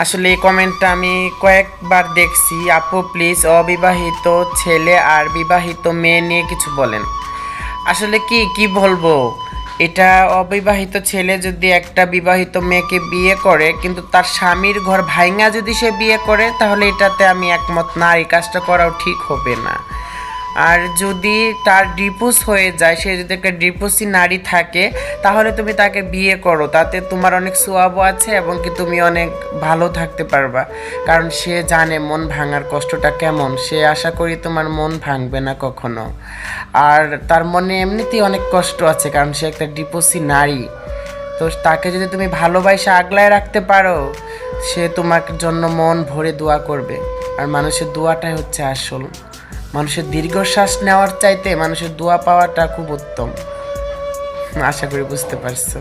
আসলে এই কমেন্টটা আমি কয়েকবার দেখছি। আপু প্লিজ অবিবাহিত ছেলে আর বিবাহিত মেয়ে নিয়ে কিছু বলেন। আসলে কি বলবো, এটা অবিবাহিত ছেলে যদি একটা বিবাহিত মেয়েকে বিয়ে করে কিন্তু তার স্বামীর ঘর ভাঙা যদি সে বিয়ে করে, তাহলে এটাতে আমি একমত না, এই কাজটা করাও ঠিক হবে না। আর যদি তার ডিভোর্স হয়ে যায়, সে যদি একটা ডিভোর্সি নারী থাকে, তাহলে তুমি তাকে বিয়ে করো, তাতে তোমার অনেক সোয়াবও আছে এবং কি তুমি অনেক ভালো থাকতে পারবা। কারণ সে জানে মন ভাঙার কষ্টটা কেমন, সে আশা করি তোমার মন ভাঙবে না কখনো। আর তার মনে এমনিতেই অনেক কষ্ট আছে, কারণ সে একটা ডিভোর্সি নারী। তো তাকে যদি তুমি ভালোবাসা আগলায় রাখতে পারো, সে তোমার জন্য মন ভরে দোয়া করবে। আর মানুষের দোয়াটাই হচ্ছে আসল। মানুষের দীর্ঘশ্বাস নেওয়ার চাইতে মানুষের দোয়া পাওয়াটা খুব উত্তম। আশা করি বুঝতে পারছো।